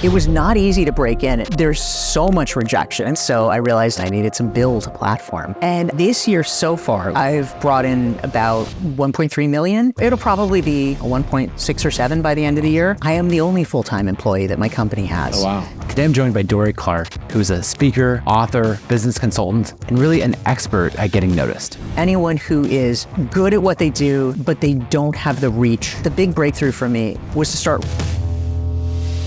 It was not easy to break in. There's so much rejection. So I realized I needed to build a platform. And this year so far, I've brought in about 1.3 million. It'll probably be 1.6 or 7 by the end of the year. I am the only full-time employee that my company has. Oh, wow. Today I'm joined by Dorie Clark, who's a speaker, author, business consultant, and really an expert at getting noticed. Anyone who is good at what they do, but they don't have the reach. The big breakthrough for me was to start.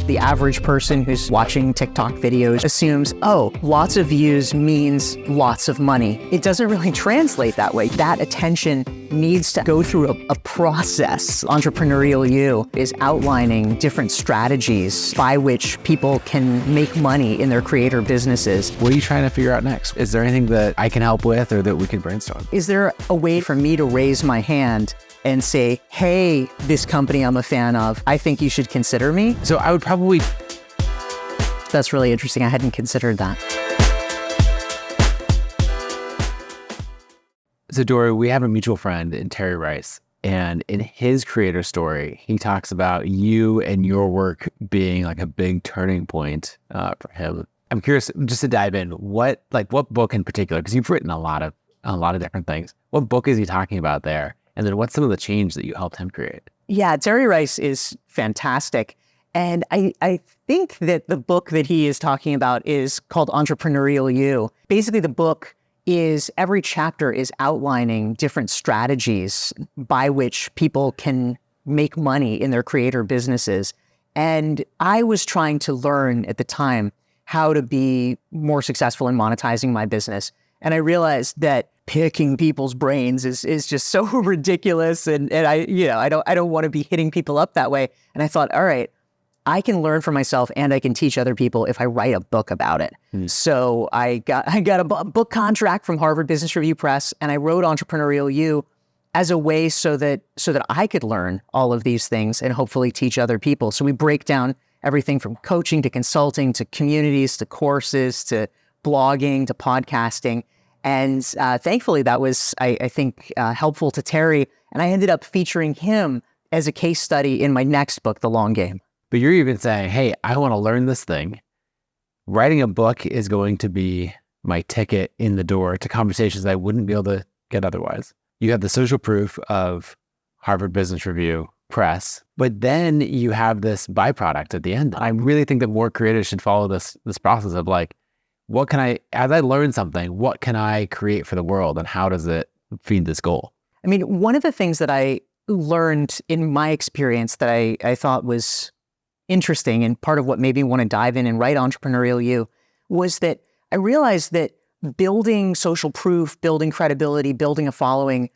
The average person who's watching TikTok videos assumes, oh, lots of views means lots of money. It doesn't really translate that way. That attention needs to go through a process. Entrepreneurial You is outlining different strategies by which people can make money in their creator businesses. What are you trying to figure out next? Is there anything that I can help with or that we could brainstorm? Is there a way for me to raise my hand and say, hey, this company I'm a fan of, I think you should consider me? So I would probably... That's really interesting. I hadn't considered that. So Dorie, we have a mutual friend in Terry Rice, and in his creator story, he talks about you and your work being like a big turning point for him. I'm curious, just to dive in, what book in particular, because you've written a lot of different things. What book is he talking about there? And then what's some of the change that you helped him create? Yeah, Terry Rice is fantastic. And I think that the book that he is talking about is called Entrepreneurial You. Basically, the book is every chapter is outlining different strategies by which people can make money in their creator businesses. And I was trying to learn at the time how to be more successful in monetizing my business. And I realized that picking people's brains is just so ridiculous. And I don't want to be hitting people up that way. And I thought, all right, I can learn for myself and I can teach other people if I write a book about it. So I got a book contract from Harvard Business Review Press, and I wrote Entrepreneurial You as a way so that I could learn all of these things and hopefully teach other people. So we break down everything from coaching to consulting to communities to courses to blogging to podcasting. And thankfully that was, I think, helpful to Terry. And I ended up featuring him as a case study in my next book, The Long Game. But you're even saying, hey, I want to learn this thing. Writing a book is going to be my ticket in the door to conversations I wouldn't be able to get otherwise. You have the social proof of Harvard Business Review Press, but then you have this byproduct at the end. I really think that more creators should follow this process of like, as I learn something, what can I create for the world and how does it feed this goal? I mean, one of the things that I learned in my experience that I thought was interesting and part of what made me want to dive in and write Entrepreneurial You was that I realized that building social proof, building credibility, building a following,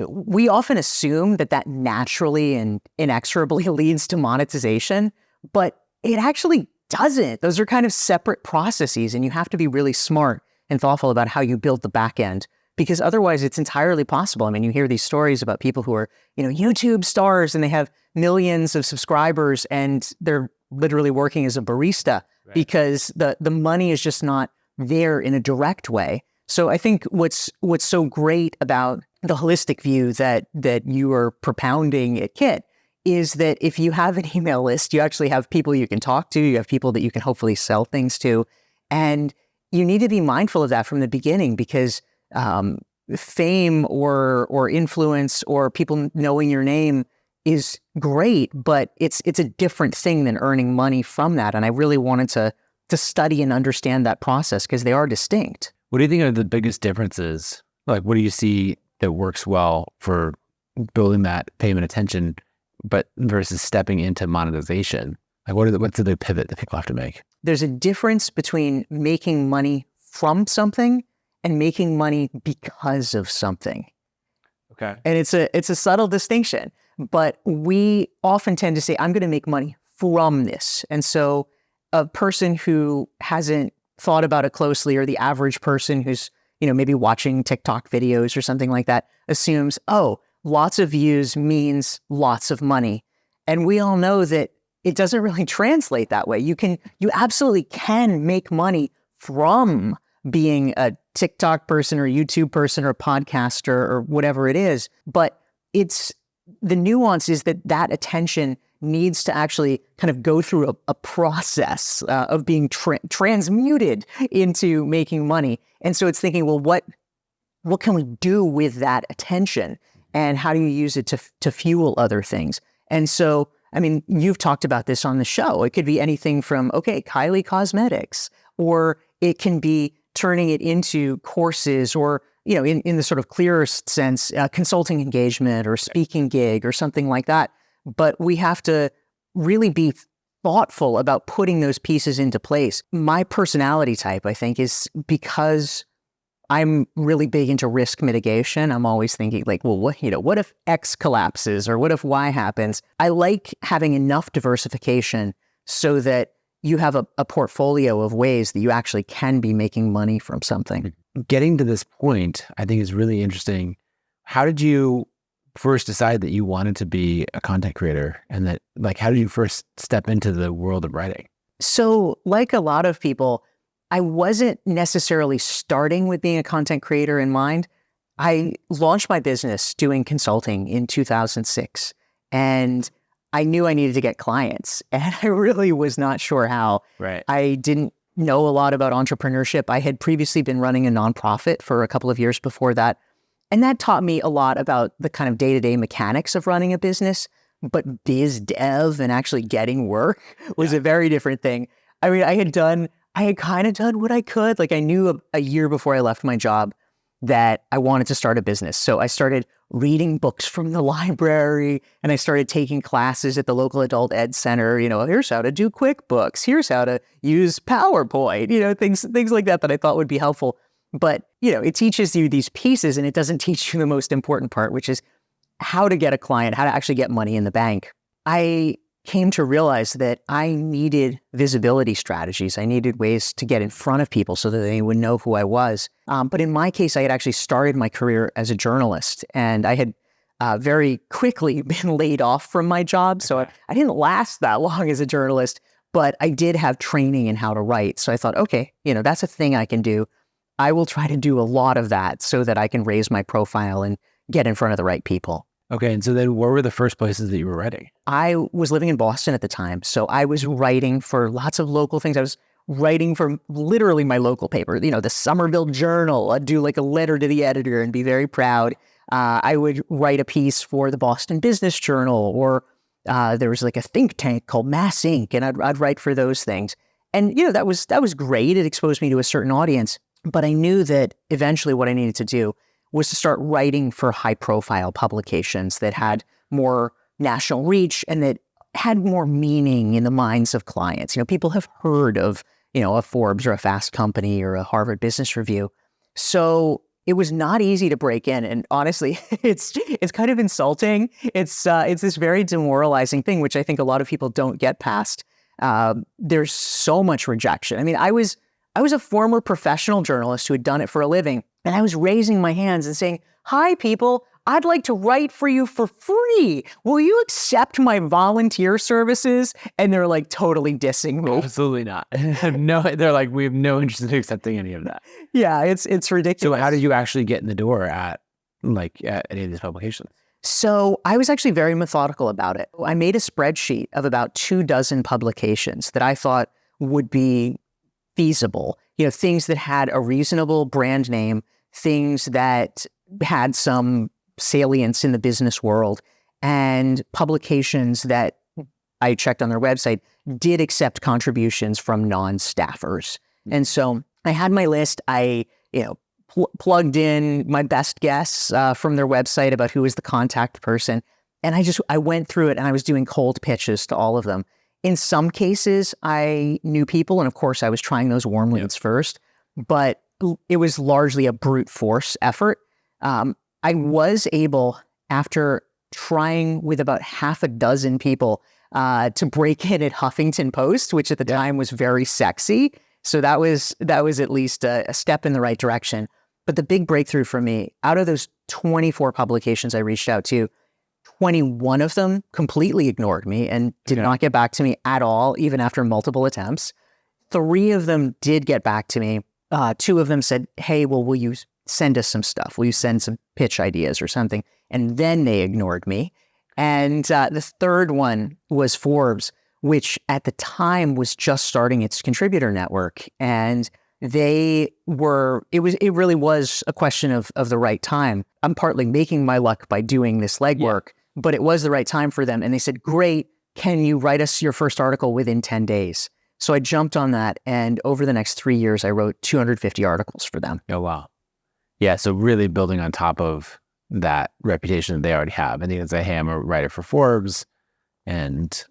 we often assume that naturally and inexorably leads to monetization, but it actually doesn't. Those are kind of separate processes, and you have to be really smart and thoughtful about how you build the back end, because otherwise it's entirely possible. I mean, you hear these stories about people who are, YouTube stars and they have millions of subscribers and they're literally working as a barista because the money is just not there in a direct way. So I think what's so great about the holistic view that you are propounding at Kit is that if you have an email list, you actually have people you can talk to, you have people that you can hopefully sell things to. And you need to be mindful of that from the beginning because fame or influence or people knowing your name is great, but it's a different thing than earning money from that. And I really wanted to study and understand that process because they are distinct. What do you think are the biggest differences? Like, what do you see that works well for building that payment attention, but versus stepping into monetization? Like, what's the pivot that people have to make? There's a difference between making money from something and making money because of something. Okay. And it's a subtle distinction, but we often tend to say, I'm going to make money from this. And so a person who hasn't thought about it closely, or the average person who's, maybe watching TikTok videos or something like that, assumes, oh, lots of views means lots of money. And we all know that it doesn't really translate that way. You absolutely can make money from being a TikTok person or YouTube person or podcaster or whatever it is. But the nuance is that attention needs to actually kind of go through a process of being transmuted into making money. And so it's thinking, well, what can we do with that attention? And how do you use it to fuel other things? And so, I mean, you've talked about this on the show. It could be anything from, okay, Kylie Cosmetics, or it can be turning it into courses, or, you know, in the sort of clearest sense, consulting engagement or speaking gig or something like that. But we have to really be thoughtful about putting those pieces into place. My personality type, I think, is because I'm really big into risk mitigation. I'm always thinking like, well, what if X collapses, or what if Y happens? I like having enough diversification so that you have a portfolio of ways that you actually can be making money from something. Getting to this point, I think is really interesting. How did you first decide that you wanted to be a content creator, and that, like, how did you first step into the world of writing? So like a lot of people, I wasn't necessarily starting with being a content creator in mind. I launched my business doing consulting in 2006, and I knew I needed to get clients, and I really was not sure how. Right. I didn't know a lot about entrepreneurship. I had previously been running a nonprofit for a couple of years before that, and that taught me a lot about the kind of day-to-day mechanics of running a business. But biz dev and actually getting work was a very different thing. I mean, I had kind of done what I could. Like, I knew a year before I left my job that I wanted to start a business. So I started reading books from the library, and I started taking classes at the local adult ed center. You know, here's how to do QuickBooks. Here's how to use PowerPoint, you know, things like that I thought would be helpful. But, you know, it teaches you these pieces, and it doesn't teach you the most important part, which is how to get a client, how to actually get money in the bank. I came to realize that I needed visibility strategies. I needed ways to get in front of people so that they would know who I was. But in my case, I had actually started my career as a journalist, and I had very quickly been laid off from my job. So I didn't last that long as a journalist, but I did have training in how to write. So I thought, okay, you know, that's a thing I can do. I will try to do a lot of that so that I can raise my profile and get in front of the right people. Okay. And so then where were the first places that you were writing? I was living in Boston at the time, so I was writing for lots of local things. I was writing for literally my local paper, you know, the Somerville Journal. I'd do like a letter to the editor and be very proud. I would write a piece for the Boston Business Journal, or there was like a think tank called Mass Inc., and I'd write for those things. And, you know, that was great. It exposed me to a certain audience, but I knew that eventually what I needed to do was to start writing for high-profile publications that had more national reach and that had more meaning in the minds of clients. You know, people have heard of, you know, a Forbes or a Fast Company or a Harvard Business Review. So it was not easy to break in. And honestly, it's kind of insulting. It's this very demoralizing thing, which I think a lot of people don't get past. There's so much rejection. I mean, I was a former professional journalist who had done it for a living, and I was raising my hands and saying, "Hi, people, I'd like to write for you for free. Will you accept my volunteer services?" And they're like totally dissing me. Absolutely not. No, they're like, we have no interest in accepting any of that. Yeah, it's ridiculous. So how did you actually get in the door at any of these publications? So I was actually very methodical about it. I made a spreadsheet of about 24 publications that I thought would be feasible, you know, things that had a reasonable brand name, things that had some salience in the business world, and publications that I checked on their website did accept contributions from non-staffers. And so I had my list. I, you know, plugged in my best guess from their website about who was the contact person. And I went through it, and I was doing cold pitches to all of them. In some cases, I knew people, and of course I was trying those warm leads first, but it was largely a brute force effort. I was able, after trying with about half a dozen people, to break in at Huffington Post, which at the time was very sexy. So that was at least a step in the right direction. But the big breakthrough for me, out of those 24 publications I reached out to, 21 of them completely ignored me and did not get back to me at all, even after multiple attempts. 3 of them did get back to me. 2 of them said, "Hey, well, will you send us some stuff? Will you send some pitch ideas or something?" And then they ignored me. And the third one was Forbes, which at the time was just starting its contributor network. And it really was a question of the right time. I'm partly making my luck by doing this legwork, but it was the right time for them. And they said, great, can you write us your first article within 10 days? So I jumped on that. And over the next 3 years, I wrote 250 articles for them. Oh, wow. Yeah. So really building on top of that reputation that they already have. And they can say, hey, I'm a writer for Forbes, and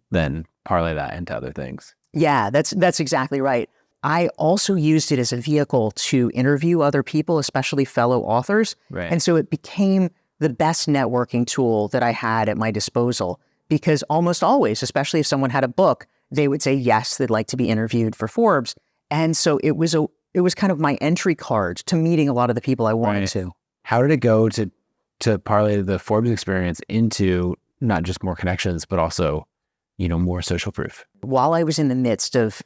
then parlay that into other things. Yeah, that's exactly right. I also used it as a vehicle to interview other people, especially fellow authors. Right. And so it became the best networking tool that I had at my disposal, because almost always, especially if someone had a book, they would say, yes, they'd like to be interviewed for Forbes. And so it was kind of my entry card to meeting a lot of the people I wanted to. How did it go to parlay the Forbes experience into not just more connections, but also, more social proof? While I was in the midst of,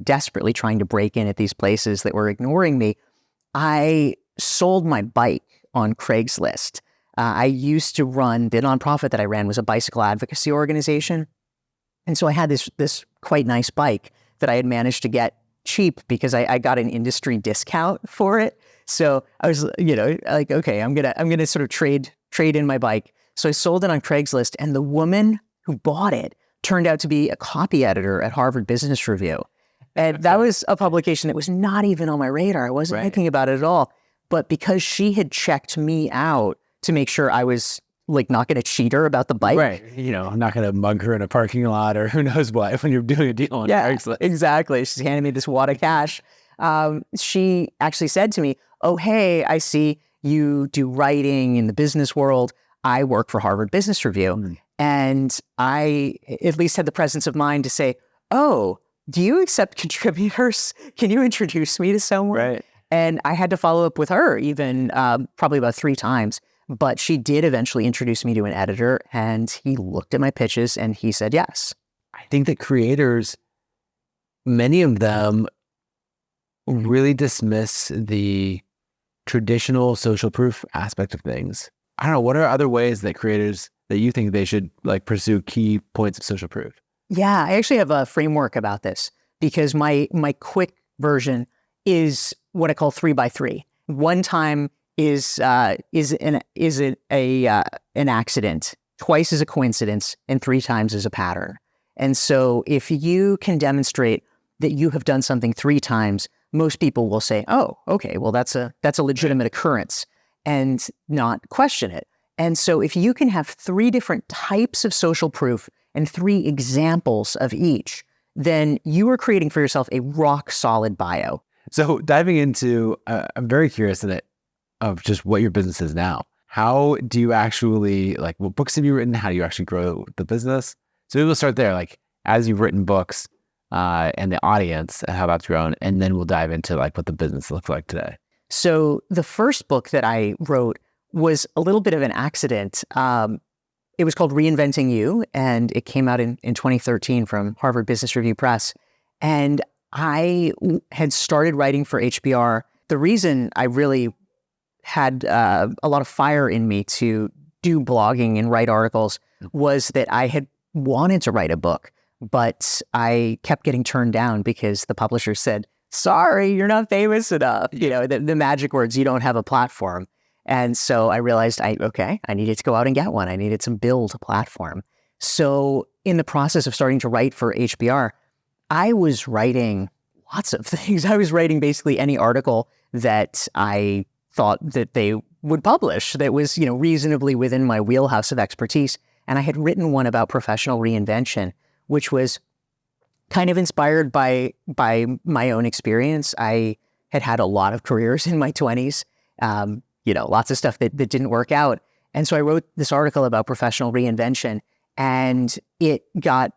desperately trying to break in at these places that were ignoring me, I sold my bike on Craigslist. I used to run, the nonprofit that I ran was a bicycle advocacy organization. And so I had this quite nice bike that I had managed to get cheap because I got an industry discount for it. So I was, like, okay, I'm gonna sort of trade in my bike. So I sold it on Craigslist, and the woman who bought it turned out to be a copy editor at Harvard Business Review. And that was a publication that was not even on my radar. I wasn't thinking about it at all. But because she had checked me out to make sure I was not going to cheat her about the bike. Right. I'm not going to mug her in a parking lot or who knows what when you're doing a deal on Craigslist. Exactly. She's handed me this wad of cash. She actually said to me, oh, hey, I see you do writing in the business world. I work for Harvard Business Review. Mm. And I at least had the presence of mind to say, oh, do you accept contributors? Can you introduce me to someone? Right. And I had to follow up with her even probably about 3 times. But she did eventually introduce me to an editor, and he looked at my pitches and he said yes. I think that creators, many of them really dismiss the traditional social proof aspect of things. I don't know, what are other ways that creators, that you think they should pursue key points of social proof? Yeah, I actually have a framework about this, because my quick version is what I call 3x3. One time is an accident, twice is a coincidence, and 3 times is a pattern. And so if you can demonstrate that you have done something 3 times, most people will say, oh, okay, well, that's a legitimate occurrence, and not question it. And so if you can have 3 different types of social proof and 3 examples of each, then you are creating for yourself a rock solid bio. So diving into, I'm very curious of just what your business is now. How do you actually, what books have you written? How do you actually grow the business? So we'll start there, as you've written books and the audience and how that's grown, and then we'll dive into what the business looks like today. So the first book that I wrote was a little bit of an accident. It was called Reinventing You, and it came out in 2013 from Harvard Business Review Press. And I had started writing for HBR. The reason I really had a lot of fire in me to do blogging and write articles was that I had wanted to write a book, but I kept getting turned down because the publisher said, sorry, you're not famous enough. The magic words, you don't have a platform. And so I realized I needed to go out and get one. I needed to build a platform. So in the process of starting to write for HBR, I was writing lots of things. I was writing basically any article that I thought that they would publish that was, reasonably within my wheelhouse of expertise. And I had written one about professional reinvention, which was kind of inspired by my own experience. I had a lot of careers in my 20s, lots of stuff that didn't work out. And so I wrote this article about professional reinvention, and it got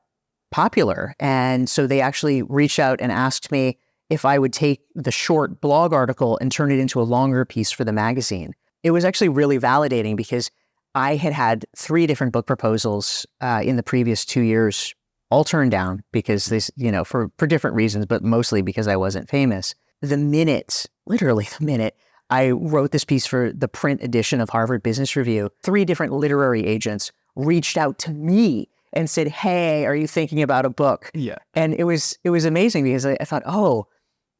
popular. And so they actually reached out and asked me if I would take the short blog article and turn it into a longer piece for the magazine. It was actually really validating because I had 3 different book proposals in the previous 2 years, all turned down because this, for different reasons, but mostly because I wasn't famous. Literally the minute I wrote this piece for the print edition of Harvard Business Review, 3 different literary agents reached out to me and said, "Hey, are you thinking about a book?" Yeah. And it was amazing because I thought, oh,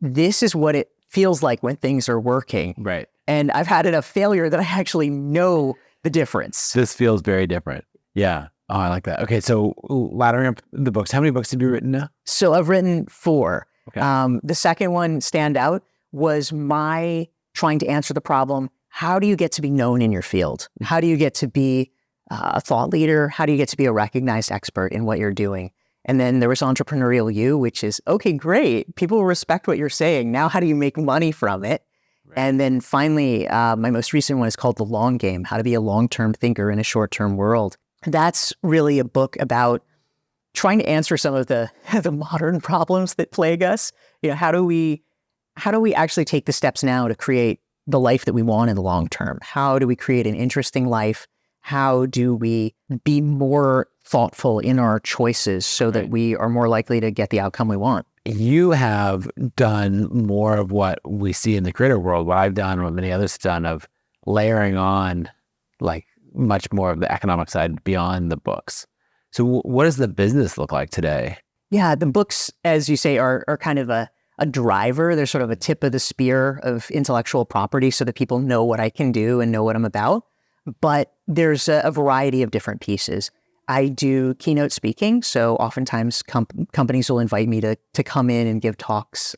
this is what it feels like when things are working. Right. And I've had enough failure that I actually know the difference. This feels very different. Yeah. Oh, I like that. Okay. So laddering up the books, how many books have you written now? So I've written 4. Okay. The second one, standout, was my trying to answer the problem. How do you get to be known in your field? How do you get to be a thought leader? How do you get to be a recognized expert in what you're doing? And then there was Entrepreneurial You, which is, okay, great. People respect what you're saying. Now, how do you make money from it? Right. And then finally, my most recent one is called The Long Game, How to Be a Long-Term Thinker in a Short-Term World. That's really a book about trying to answer some of the modern problems that plague us. You know, how do we actually take the steps now to create the life that we want in the long term? How do we create an interesting life? How do we be more thoughtful in our choices so that we are more likely to get the outcome we want? You have done more of what we see in the creator world, what I've done, what many others have done, of layering on like much more of the economic side beyond the books. So what does the business look like today? Yeah, the books, as you say, are kind of a driver. They're sort of a tip of the spear of intellectual property so that people know what I can do and know what I'm about. But there's a variety of different pieces. I do keynote speaking, so oftentimes companies will invite me to come in and give talks,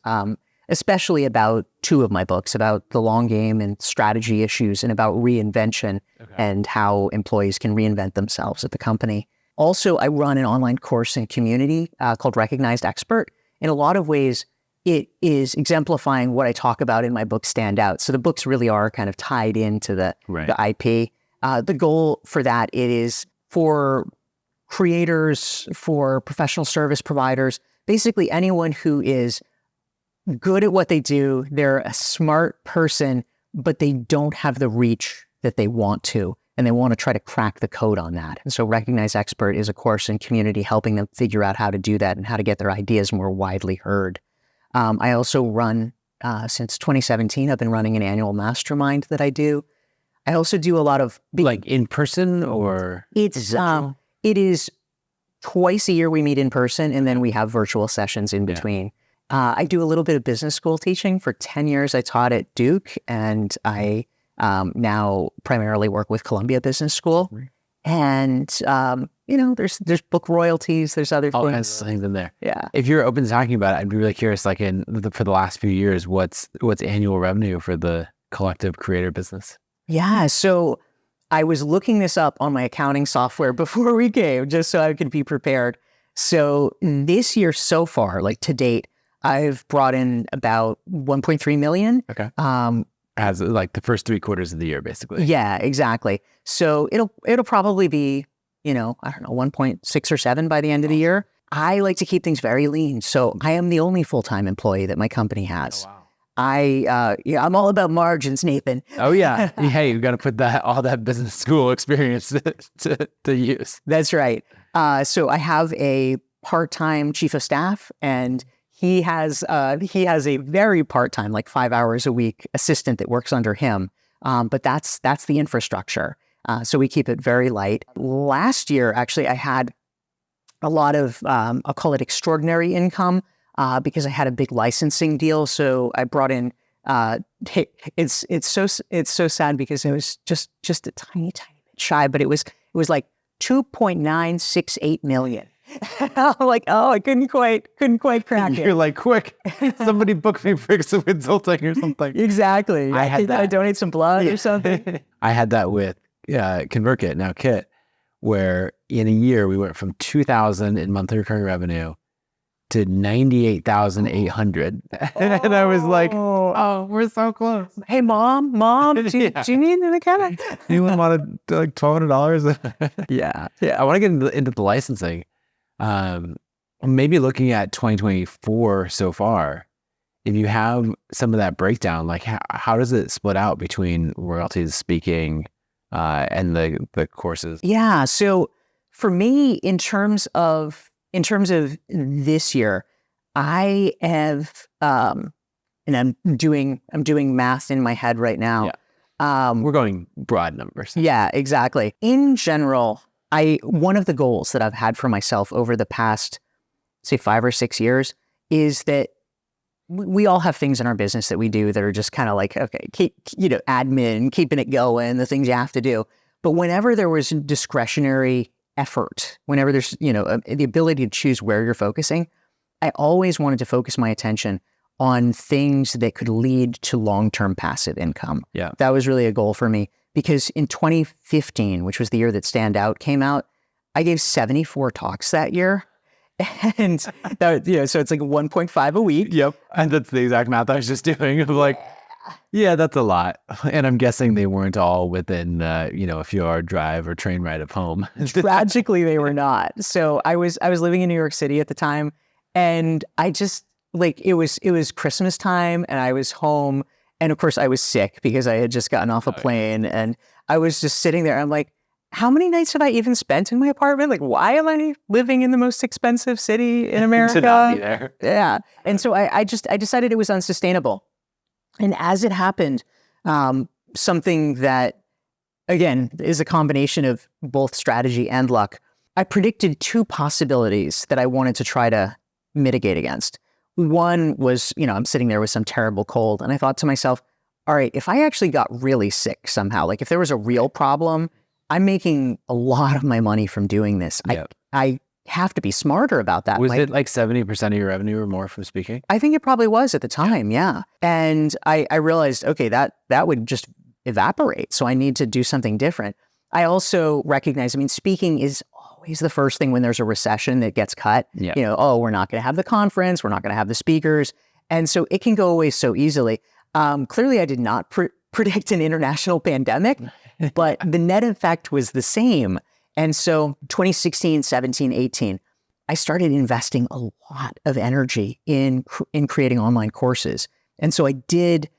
especially about 2 of my books, about the long game and strategy issues, and about reinvention and how employees can reinvent themselves at the company. Also, I run an online course and community called Recognized Expert. In a lot of ways, it is exemplifying what I talk about in my book, Standout. So the books really are kind of tied into the IP. The goal for that, it is for creators, for professional service providers, basically anyone who is good at what they do. They're a smart person, but they don't have the reach that they want to, and they want to try to crack the code on that. And so Recognized Expert is a course and community helping them figure out how to do that and how to get their ideas more widely heard. I also run, since 2017, I've been running an annual mastermind that I do. I also do a lot of... like in person, or? It is twice a year we meet in person, and then we have virtual sessions in between. I do a little bit of business school teaching. For 10 years, I taught at Duke, and I now primarily work with Columbia Business School. And, there's book royalties, there's other all things. kinds of things in there. Yeah. If you're open to talking about it, I'd be really curious, like for the last few years, what's annual revenue for the collective creator business? Yeah. So I was looking this up on my accounting software before we came, just so I could be prepared. So this year so far, like to date, I've brought in about 1.3 million. Okay. As like the first 3 quarters of the year, basically. Yeah, exactly. So it'll probably be, I don't know, 1.6 or 7 by the end of the year. I like to keep things very lean. So I am the only full-time employee that my company has. Oh, wow. I'm all about margins, Nathan. Oh yeah. Hey, you got to put all that business school experience to use. That's right. So I have a part-time chief of staff, and he has a very part-time, like 5 hours a week assistant that works under him. But that's the infrastructure. So we keep it very light. Last year, actually, I had a lot of, I'll call it extraordinary income, because I had a big licensing deal. So I brought in, it's so sad because it was just a tiny bit shy, but it was like 2.968 million. I'm like, oh, I couldn't quite crack it. You're like, quick, somebody book me for some consulting or something. Exactly. I had that. I donate some blood or something. I had that with ConvertKit, now Kit, where in a year we went from 2,000 in monthly recurring revenue to 98,800. And I was like, oh, we're so close. Hey, mom, do you need an account? Anyone want to like $1,200? Yeah. I want to get into the licensing. Maybe looking at 2024 so far, if you have some of that breakdown, like how does it split out between royalties, speaking, and the courses? Yeah. So for me, in terms of this year, I have, and I'm doing math in my head right now. Yeah. We're going broad numbers. Yeah, exactly. In general, one of the goals that I've had for myself over the past, say, 5 or 6 years is that we all have things in our business that we do that are just kind of like, okay, keep, admin, keeping it going, the things you have to do. But whenever there was discretionary effort, whenever there's, the ability to choose where you're focusing, I always wanted to focus my attention on things that could lead to long-term passive income. Yeah. That was really a goal for me because in 2015, which was the year that Stand Out came out, I gave 74 talks that year. And that, so it's like 1.5 a week. Yep. And that's the exact math I was just doing. I'm like, yeah, that's a lot. And I'm guessing they weren't all within, a few hour drive or train ride of home. Tragically, they were not. So I was living in New York City at the time, and I just it was Christmas time, and I was home, and of course I was sick because I had just gotten off a plane, and I was just sitting there. I'm like, how many nights have I even spent in my apartment? Like, why am I living in the most expensive city in America? To not be there. Yeah. And so I decided it was unsustainable. And as it happened, something that, again, is a combination of both strategy and luck, I predicted 2 possibilities that I wanted to try to mitigate against. One was, I'm sitting there with some terrible cold, and I thought to myself, all right, if I actually got really sick somehow, like if there was a real problem, I'm making a lot of my money from doing this. Yep. I have to be smarter about that. Was it like 70% of your revenue or more from speaking? I think it probably was at the time, yeah. And I realized, okay, that would just evaporate. So I need to do something different. I also recognize, speaking is always the first thing when there's a recession that gets cut. Yeah. We're not going to have the conference. We're not going to have the speakers. And so it can go away so easily. Clearly, I did not predict an international pandemic, but the net effect was the same. And so 2016, 17, 18, I started investing a lot of energy in creating online courses. And so I did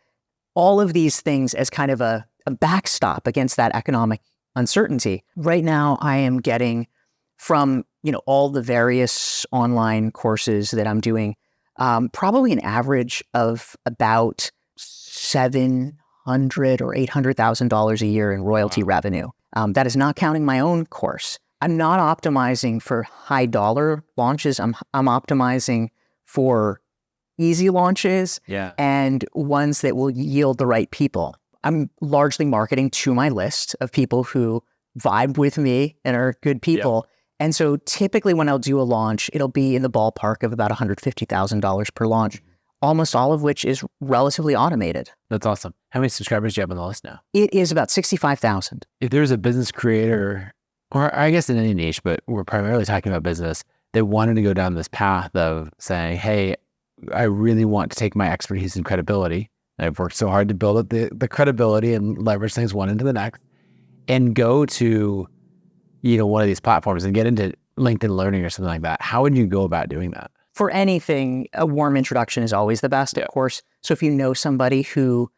all of these things as kind of a backstop against that economic uncertainty. Right now, I am getting from, all the various online courses that I'm doing, probably an average of about $700,000 or $800,000 a year in royalty revenue. That is not counting my own course. I'm not optimizing for high dollar launches. I'm optimizing for easy launches and ones that will yield the right people. I'm largely marketing to my list of people who vibe with me and are good people. Yep. And so typically when I'll do a launch, it'll be in the ballpark of about $150,000 per launch, almost all of which is relatively automated. That's awesome. How many subscribers do you have on the list now? It is about 65,000. If there's a business creator, or I guess in any niche, but we're primarily talking about business, that wanted to go down this path of saying, hey, I really want to take my expertise and credibility. I've worked so hard to build up the credibility and leverage things one into the next, and go to, one of these platforms and get into LinkedIn Learning or something like that. How would you go about doing that? For anything, a warm introduction is always the best, of course. So if you know somebody who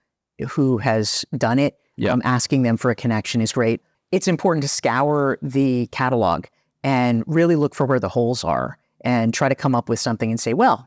has done it, asking them for a connection is great. It's important to scour the catalog and really look for where the holes are and try to come up with something and say, well,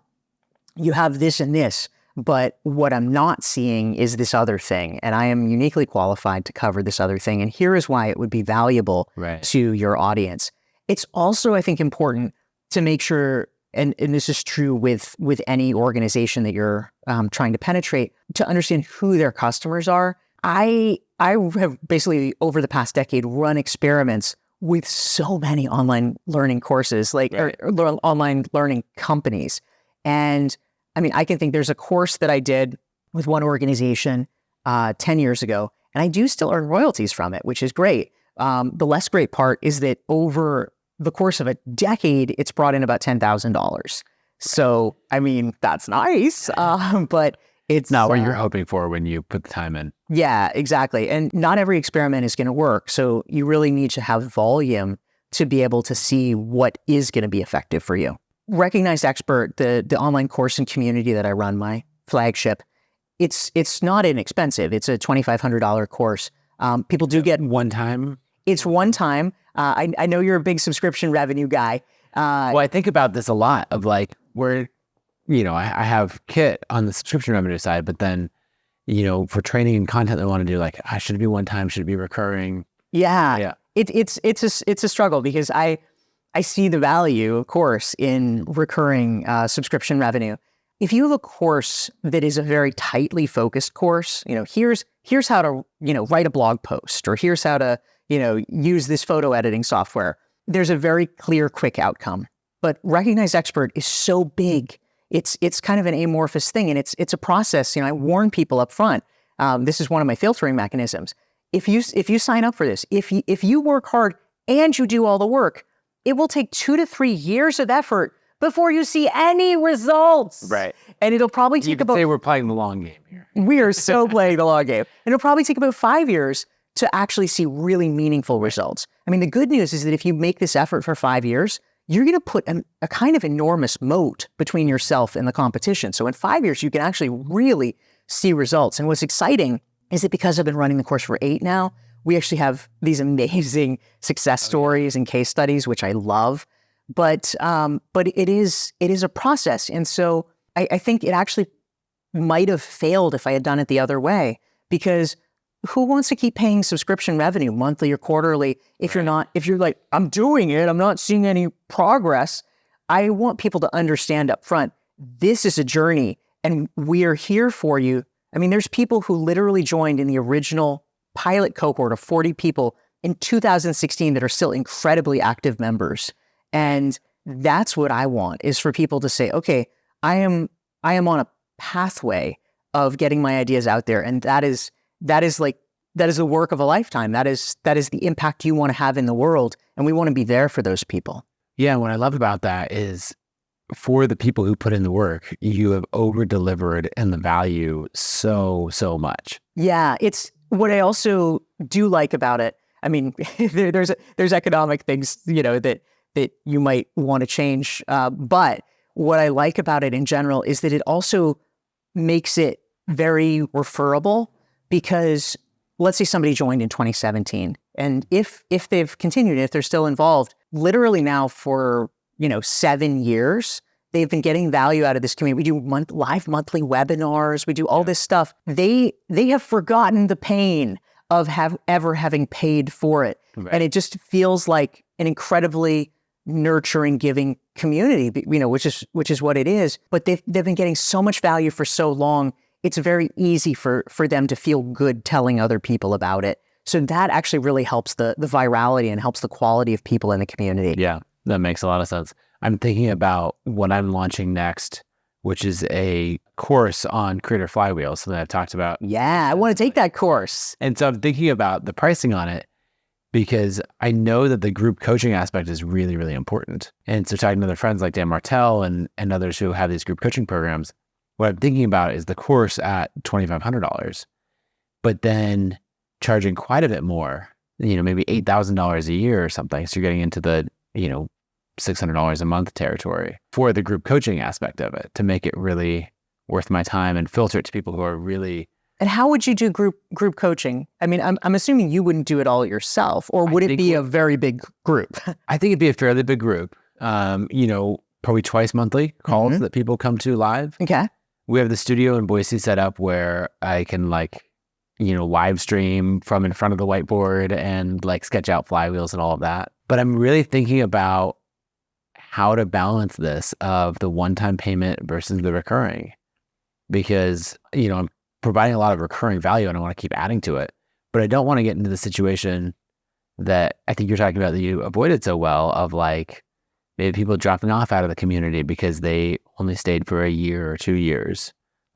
you have this and this, but what I'm not seeing is this other thing. And I am uniquely qualified to cover this other thing. And here is why it would be valuable to your audience. It's also, I think, important to make sure, and this is true with any organization that you're trying to penetrate, to understand who their customers are. I have basically, over the past decade, run experiments with so many online learning courses, or online learning companies. And I can think there's a course that I did with one organization 10 years ago, and I do still earn royalties from it, which is great. The less great part is that over the course of a decade, it's brought in about $10,000. So, that's nice, but it's not what you're hoping for when you put the time in. Yeah, exactly. And not every experiment is going to work. So you really need to have volume to be able to see what is going to be effective for you. Recognized Expert, the online course and community that I run, my flagship, it's not inexpensive. It's a $2,500 course. People do get one time. It's one time. I know you're a big subscription revenue guy. Well, I think about this a lot of where, I have Kit on the subscription revenue side, but then, for training and content that I want to do, should it be one time? Should it be recurring? Yeah. It's a struggle because I see the value, of course, in recurring subscription revenue. If you have a course that is a very tightly focused course, here's how to, write a blog post, or here's how to, use this photo editing software. There's a very clear, quick outcome. But Recognized Expert is so big. It's kind of an amorphous thing, and it's a process. I warn people up front. This is one of my filtering mechanisms. If you sign up for this, if you work hard and you do all the work, it will take 2 to 3 years of effort before you see any results. Right. And it'll probably take about... say we're playing the long game here. We are so playing the long game. And it'll probably take about 5 years to actually see really meaningful results. I mean, the good news is that if you make this effort for 5 years, you're going to put a kind of enormous moat between yourself and the competition. So in 5 years, you can actually really see results. And what's exciting is that because I've been running the course for 8 now, we actually have these amazing success stories and case studies, which I love. But it is a process. And so I think it actually might have failed if I had done it the other way, because who wants to keep paying subscription revenue monthly or quarterly if you're like, I'm doing it, I'm not seeing any progress. I want people to understand up front, this is a journey and we are here for you. I mean, there's people who literally joined in the original pilot cohort of 40 people in 2016 that are still incredibly active members. And that's what I want, is for people to say, okay, I am on a pathway of getting my ideas out there. And that is the work of a lifetime. That is the impact you want to have in the world. And we want to be there for those people. Yeah. And what I love about that is, for the people who put in the work, you have over-delivered in the value so much. Yeah. It's what I also do like about it. I mean, there's economic things, that you might want to change. But what I like about it in general is that it also makes it very referable, because let's say somebody joined in 2017, and if they've continued, if they're still involved, literally now for 7 years, they've been getting value out of this community. We do live monthly webinars. We do all this stuff. They have forgotten the pain of ever having paid for it. Right. And it just feels like an incredibly nurturing, giving community, which is what it is. But they've been getting so much value for so long. It's very easy for them to feel good telling other people about it. So that actually really helps the virality and helps the quality of people in the community. Yeah, that makes a lot of sense. I'm thinking about what I'm launching next, which is a course on creator flywheel, something I've talked about. Yeah, I want to take that course. And so I'm thinking about the pricing on it, because I know that the group coaching aspect is really, really important. And so talking to other friends like Dan Martell and others who have these group coaching programs, what I'm thinking about is the course at $2,500, but then charging quite a bit more, maybe $8,000 a year or something. So you're getting into the, $600 a month territory for the group coaching aspect of it, to make it really worth my time and filter it to people who are really... And how would you do group coaching? I mean, I'm assuming you wouldn't do it all yourself, or would it be a very big group? I think it'd be a fairly big group. Probably twice monthly calls that people come to live. Okay. We have the studio in Boise set up where I can live stream from in front of the whiteboard and sketch out flywheels and all of that. But I'm really thinking about how to balance this of the one-time payment versus the recurring, because, I'm providing a lot of recurring value and I want to keep adding to it, but I don't want to get into the situation that I think you're talking about that you avoided so well, of maybe people dropping off out of the community because they only stayed for a year or 2 years.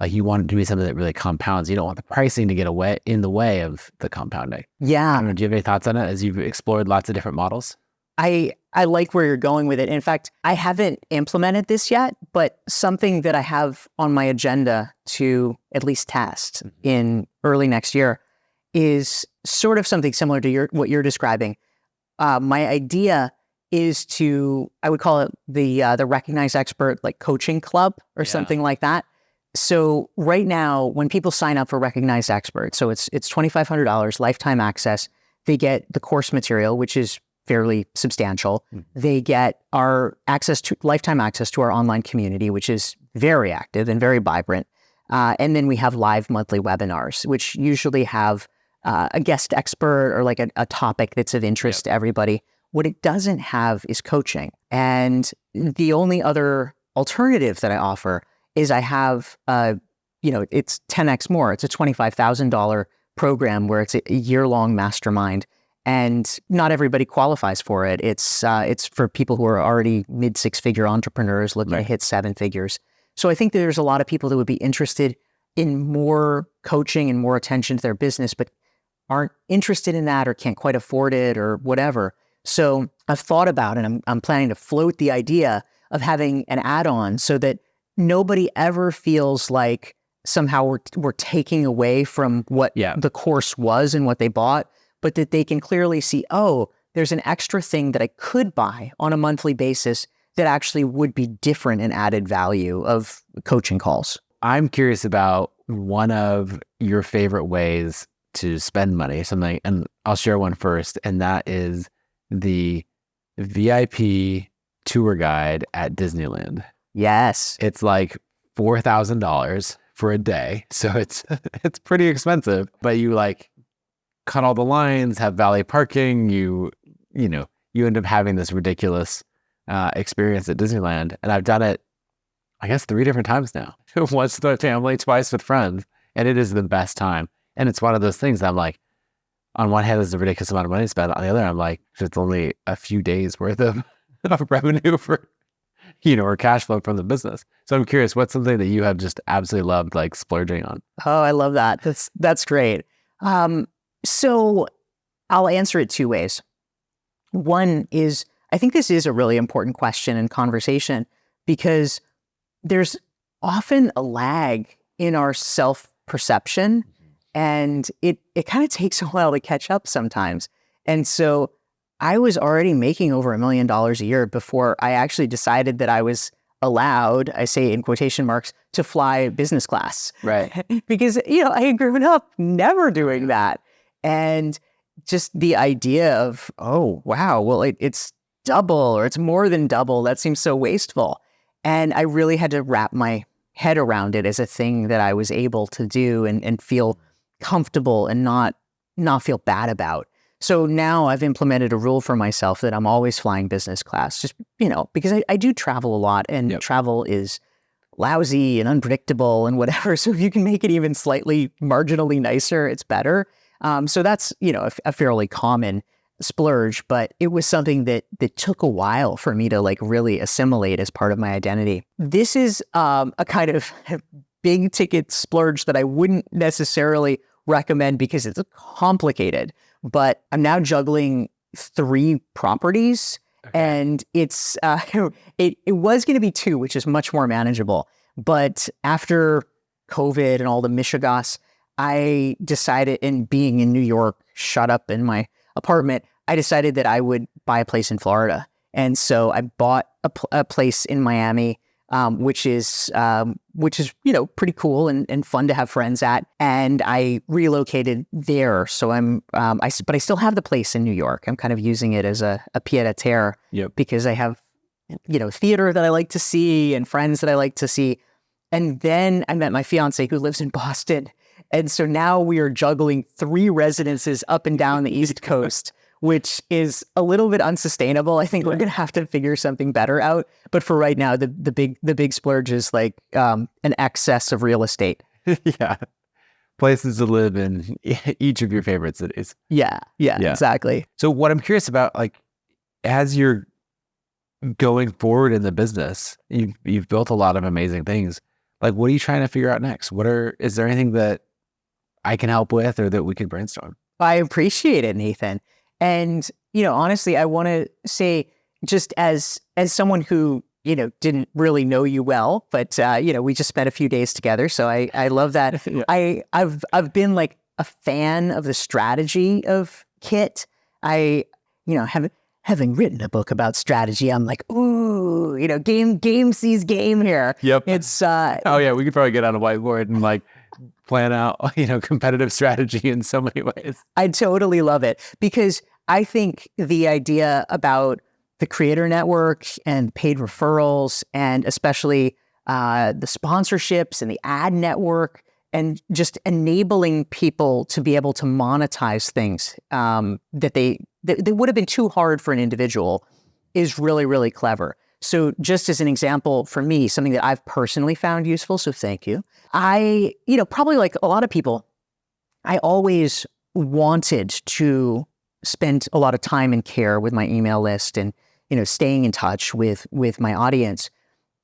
You want it to be something that really compounds. You don't want the pricing to get in the way of the compounding. Yeah. I don't know, do you have any thoughts on it as you've explored lots of different models? I like where you're going with it. In fact, I haven't implemented this yet, but something that I have on my agenda to at least test in early next year is sort of something similar to what you're describing. My idea is I would call it the Recognized Expert coaching club or something like that. So right now, when people sign up for Recognized Expert, so it's $2,500 lifetime access. They get the course material, which is fairly substantial. They get our lifetime access to our online community, which is very active and very vibrant. And then we have live monthly webinars, which usually have a guest expert or like a topic that's of interest to everybody. What it doesn't have is coaching. And the only other alternative that I offer is I have, it's 10x more. It's a $25,000 program where it's a year-long mastermind, and not everybody qualifies for it. It's for people who are already mid-six-figure entrepreneurs looking to hit seven figures. So I think there's a lot of people that would be interested in more coaching and more attention to their business, but aren't interested in that or can't quite afford it or whatever. So I've thought about it, and I'm planning to float the idea of having an add-on so that nobody ever feels like somehow we're taking away from what the course was and what they bought, but that they can clearly see, oh, there's an extra thing that I could buy on a monthly basis that actually would be different and added value of coaching calls. I'm curious about one of your favorite ways to spend money, something, and I'll share one first, and that is the VIP tour guide at Disneyland. Yes. It's like $4,000 for a day. So it's pretty expensive, but you like cut all the lines, have valet parking, you end up having this ridiculous experience at Disneyland. And I've done it, I guess, 3 different times now. Once with my family, twice with friends, and it is the best time. And it's one of those things I'm like, on one hand, it's a ridiculous amount of money spent. On the other, I'm like, it's only a few days worth of revenue for, or cash flow from the business. So I'm curious, what's something that you have just absolutely loved, like splurging on? Oh, I love that. That's great. So I'll answer it 2 ways. One is, I think this is a really important question and conversation because there's often a lag in our self-perception, and it kind of takes a while to catch up sometimes. And so I was already making over $1 million a year before I actually decided that I was allowed, I say in quotation marks, to fly business class. Right. Because, I had grown up never doing that. And just the idea of, oh, wow, well, it's double or it's more than double. That seems so wasteful. And I really had to wrap my head around it as a thing that I was able to do and feel comfortable and not feel bad about. So now I've implemented a rule for myself that I'm always flying business class, just, because I do travel a lot, and travel is lousy and unpredictable and whatever. So if you can make it even slightly marginally nicer, it's better. So that's, a fairly common splurge, but it was something that took a while for me to like really assimilate as part of my identity. This is a kind of big ticket splurge that I wouldn't necessarily recommend because it's complicated, but I'm now juggling 3 properties. Okay. And it's it was going to be 2, which is much more manageable. But after COVID and all the mishigas, I decided, in being in New York, shut up in my apartment, I decided that I would buy a place in Florida. And so I bought a place in Miami, which is pretty cool and fun to have friends at. And I relocated there. So but I still have the place in New York. I'm kind of using it as a pied-à-terre because I have, theater that I like to see and friends that I like to see. And then I met my fiance who lives in Boston. And so now we are juggling 3 residences up and down the East Coast, which is a little bit unsustainable. I think we're going to have to figure something better out. But for right now, the big splurge is like an excess of real estate. Yeah. Places to live in each of your favorite cities. Yeah, exactly. So what I'm curious about, like, as you're going forward in the business, you've built a lot of amazing things. Like, what are you trying to figure out next? Is there anything that I can help with or that we can brainstorm? I appreciate it, Nathan. And, honestly, I want to say, just as someone who, didn't really know you well, but, we just spent a few days together. So I love that. Yeah. I've been like a fan of the strategy of Kit. Having written a book about strategy, I'm like, ooh, game sees game here. Yep. It's oh yeah, we could probably get on a whiteboard and like plan out, competitive strategy in so many ways. I totally love it because I think the idea about the creator network and paid referrals, and especially the sponsorships and the ad network and just enabling people to be able to monetize things that would have been too hard for an individual is really, really clever. So just as an example for me, something that I've personally found useful, so thank you. Probably like a lot of people, I always wanted to spend a lot of time and care with my email list and, staying in touch with my audience.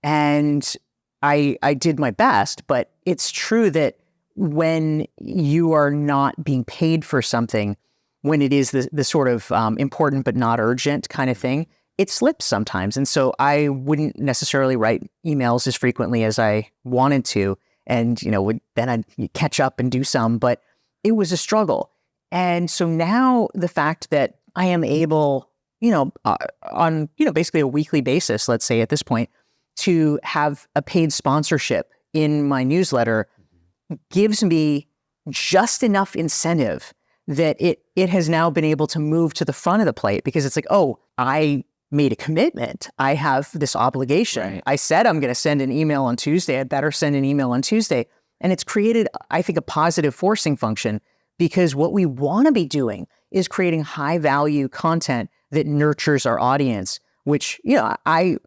And I did my best, but it's true that when you are not being paid for something, when it is the sort of important but not urgent kind of thing, it slips sometimes. And so I wouldn't necessarily write emails as frequently as I wanted to. And, then I'd catch up and do some, but it was a struggle. And so now the fact that I am able, on, basically a weekly basis, let's say at this point, to have a paid sponsorship in my newsletter gives me just enough incentive that it has now been able to move to the front of the plate, because it's like, oh, I made a commitment. I have this obligation. Right. I said I'm going to send an email on Tuesday. I better send an email on Tuesday. And it's created, I think, a positive forcing function, because what we want to be doing is creating high value content that nurtures our audience, which, I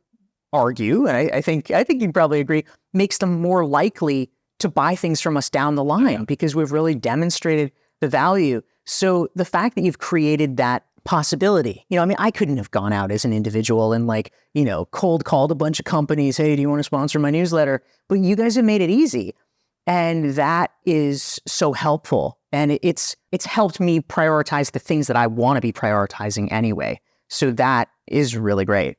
argue, and I think you'd probably agree, makes them more likely to buy things from us down the line, because we've really demonstrated the value. So the fact that you've created that possibility, I couldn't have gone out as an individual and cold called a bunch of companies, hey, do you want to sponsor my newsletter? But you guys have made it easy. And that is so helpful. And it's helped me prioritize the things that I want to be prioritizing anyway. So that is really great.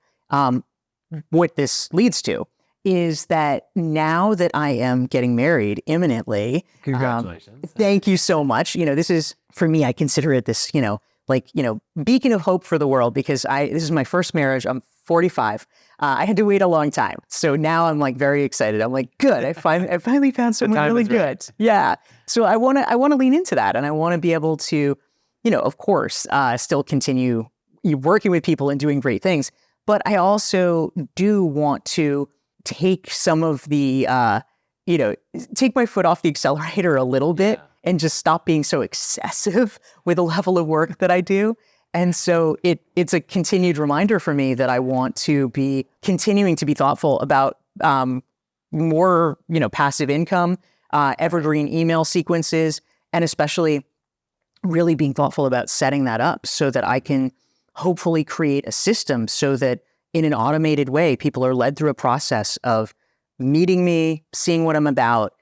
What this leads to is that now that I am getting married imminently. Congratulations. Thank you so much. This is, for me, I consider it this, beacon of hope for the world, because this is my first marriage. I'm 45. I had to wait a long time. So now I'm very excited. I'm good. I finally found someone really good. Right. Yeah. So I want to lean into that, and I want to be able to, of course, still continue working with people and doing great things. But I also do want to take some of the, take my foot off the accelerator a little bit and just stop being so excessive with the level of work that I do. And so it's a continued reminder for me that I want to be continuing to be thoughtful about more, passive income, evergreen email sequences, and especially really being thoughtful about setting that up so that I can hopefully create a system so that in an automated way, people are led through a process of meeting me, seeing what I'm about,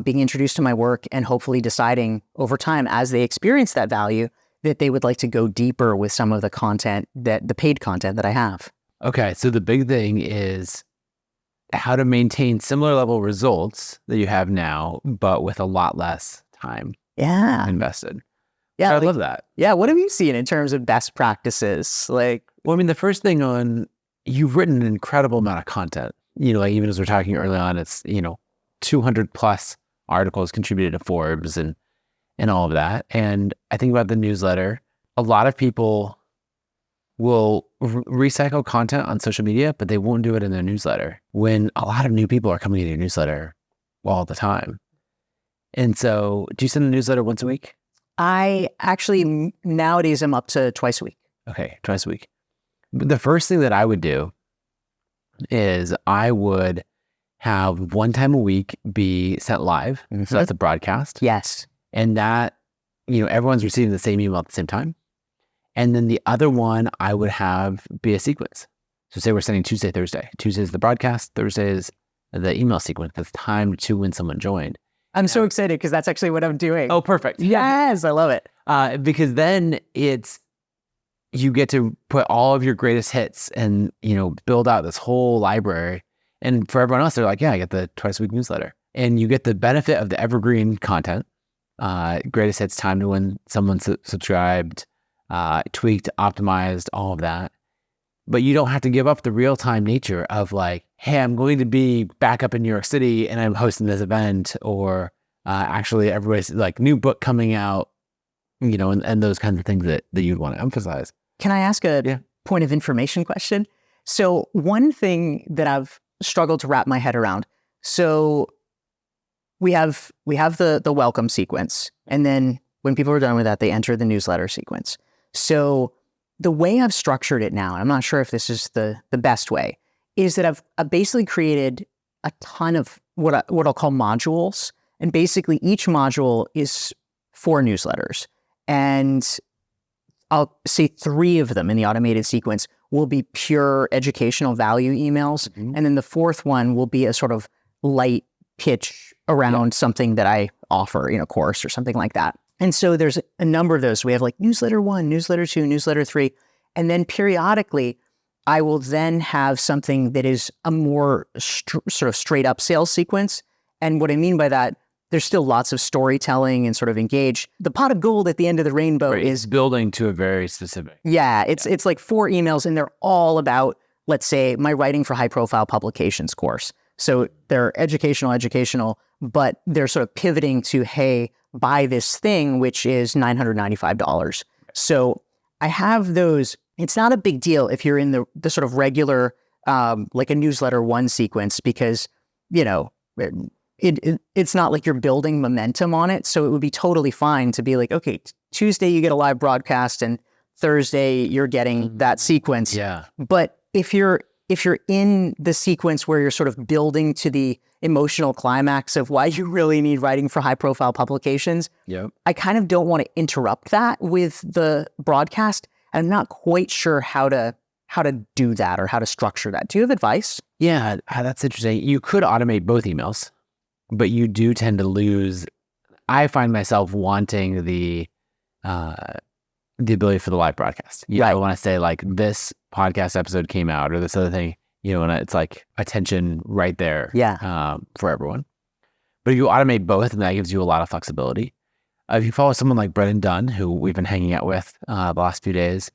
being introduced to my work, and hopefully deciding over time as they experience that value that they would like to go deeper with some of the content, the paid content that I have. Okay, so the big thing is how to maintain similar level results that you have now, but with a lot less time invested. Yeah, I love that. Yeah, what have you seen in terms of best practices? The first thing you've written an incredible amount of content. Even as we're talking early on, it's 200 plus articles contributed to Forbes and all of that. And I think about the newsletter. A lot of people will recycle content on social media, but they won't do it in their newsletter, when a lot of new people are coming to your newsletter all the time. And so, do you send a newsletter once a week? I actually, nowadays, I'm up to twice a week. Okay, twice a week. The first thing that I would do is I would have one time a week be sent live. Mm-hmm. So that's a broadcast. Yes. And that, everyone's receiving the same email at the same time. And then the other one I would have be a sequence. So say we're sending Tuesday, Thursday. Tuesday is the broadcast. Thursday is the email sequence. That's timed to when someone joined. I'm so excited because that's actually what I'm doing. Oh, perfect. Yes, I love it. Because then you get to put all of your greatest hits and, build out this whole library. And for everyone else, they're like, yeah, I get the twice a week newsletter. And you get the benefit of the evergreen content, greatest hits, time to when someone subscribed, tweaked, optimized, all of that. But you don't have to give up the real-time nature of hey, I'm going to be back up in New York City and I'm hosting this event, or actually everybody's new book coming out, and those kinds of things that you'd want to emphasize. Can I ask a point of information question? So one thing that I've struggled to wrap my head around. So we have the welcome sequence, and then when people are done with that, they enter the newsletter sequence. So the way I've structured it now, and I'm not sure if this is the best way, is that I've basically created a ton of what I'll call modules, and basically each module is 4 newsletters, and I'll say 3 of them in the automated sequence will be pure educational value emails, and then the 4th one will be a sort of light pitch around something that I offer, course or something like that. And so there's a number of those. We have like newsletter 1, newsletter 2, newsletter 3, and then periodically I will then have something that is a more sort of straight up sales sequence. And what I mean by that, there's still lots of storytelling and sort of engage. The pot of gold at the end of the rainbow is building to a very specific. Yeah, it's like 4 emails, and they're all about, let's say, my writing for high profile publications course. So they're educational, but they're sort of pivoting to, hey, buy this thing, which is $995. So I have those. It's not a big deal if you're in the sort of regular, like a newsletter 1 sequence, because, it's not like you're building momentum on it. So it would be totally fine to be like, okay, Tuesday you get a live broadcast and Thursday you're getting that sequence. Yeah. But if you're in the sequence where you're sort of building to the emotional climax of why you really need writing for high profile publications, I kind of don't want to interrupt that with the broadcast. I'm not quite sure how to do that or how to structure that. Do you have advice? Yeah, that's interesting. You could automate both emails, but you do tend to lose. I find myself wanting the ability for the live broadcast. I want to say like this podcast episode came out or this other thing, and it's like attention right there for everyone. But if you automate both, then that gives you a lot of flexibility. If you follow someone like Brennan Dunn, who we've been hanging out with the last few days,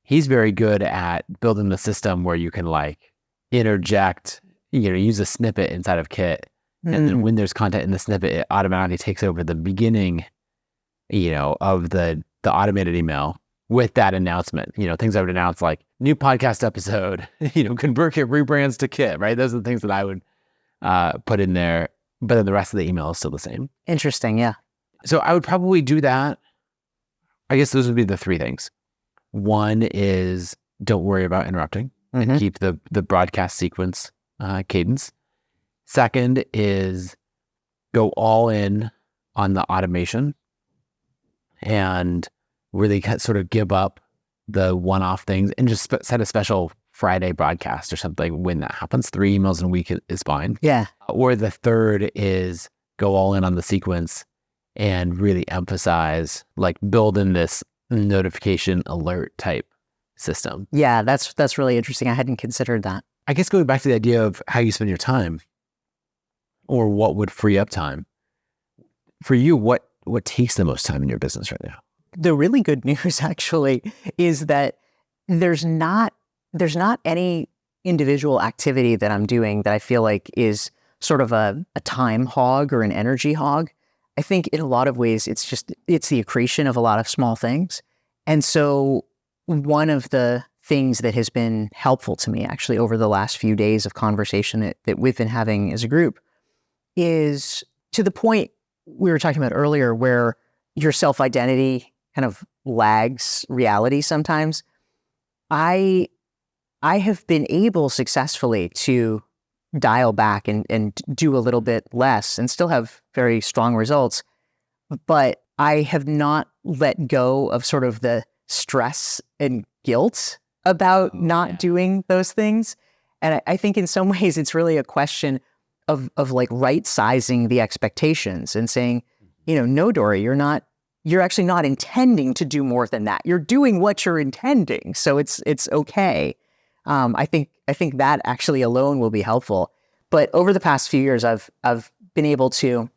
he's very good at building the system where you can like interject, use a snippet inside of Kit. And then when there's content in the snippet, it automatically takes over the beginning, of the automated email with that announcement. Things I would announce like new podcast episode, ConvertKit rebrands to Kit, right? Those are the things that I would put in there. But then the rest of the email is still the same. Interesting, yeah. So I would probably do that. I guess those would be the 3 things. One is don't worry about interrupting and keep the broadcast sequence cadence. Second is go all in on the automation and really sort of give up the one-off things and just set a special Friday broadcast or something when that happens. 3 emails in a week is fine. Yeah. Or the third is go all in on the sequence and really emphasize, like build in this notification alert type system. Yeah, that's really interesting. I hadn't considered that. I guess going back to the idea of how you spend your time or what would free up time. For you, what takes the most time in your business right now? The really good news actually is that there's not any individual activity that I'm doing that I feel like is sort of a time hog or an energy hog. I think in a lot of ways, it's the accretion of a lot of small things. And so one of the things that has been helpful to me actually over the last few days of conversation that we've been having as a group is to the point we were talking about earlier where your self-identity kind of lags reality sometimes. I have been able successfully to dial back and do a little bit less and still have very strong results, but I have not let go of sort of the stress and guilt about not doing those things. And I think in some ways it's really a question of like right-sizing the expectations and saying, no, Dorie, you're actually not intending to do more than that. You're doing what you're intending. So it's okay. I think that actually alone will be helpful. But over the past few years, I've been able to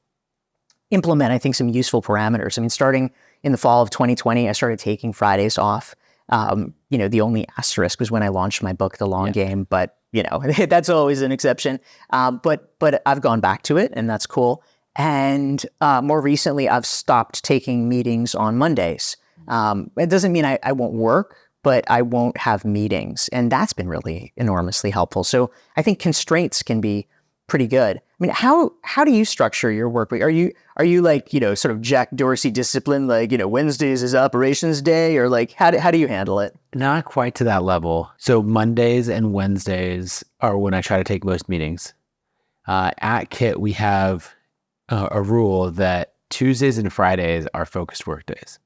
implement, I think, some useful parameters. I mean, starting in the fall of 2020, I started taking Fridays off. The only asterisk was when I launched my book, The Long Game, but that's always an exception. But I've gone back to it, and that's cool. And more recently, I've stopped taking meetings on Mondays. It doesn't mean I won't work, but I won't have meetings. And that's been really enormously helpful. So I think constraints can be pretty good. mean, how do you structure your work week? Are you like, sort of Jack Dorsey discipline, like, Wednesdays is operations day, or like how do you handle it? Not quite to that level. So Mondays and Wednesdays are when I try to take most meetings. At Kit, we have a rule that Tuesdays and Fridays are focused work days.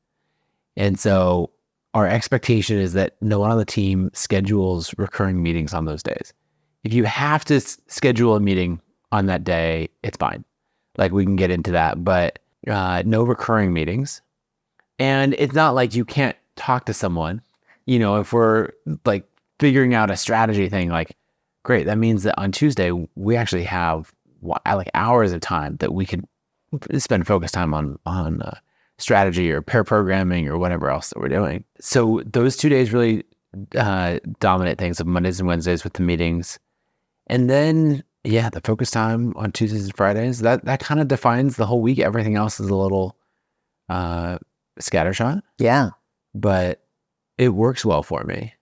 And so our expectation is that no one on the team schedules recurring meetings on those days. If you have to schedule a meeting on that day, it's fine. Like we can get into that, but no recurring meetings. And it's not like you can't talk to someone. If we're like figuring out a strategy thing, like, great, that means that on Tuesday, we actually have like hours of time that we could spend focus time on strategy or pair programming or whatever else that we're doing. So those 2 days really dominate things of Mondays and Wednesdays with the meetings. And then, the focus time on Tuesdays and Fridays, that kind of defines the whole week. Everything else is a little scattershot. Yeah. But it works well for me.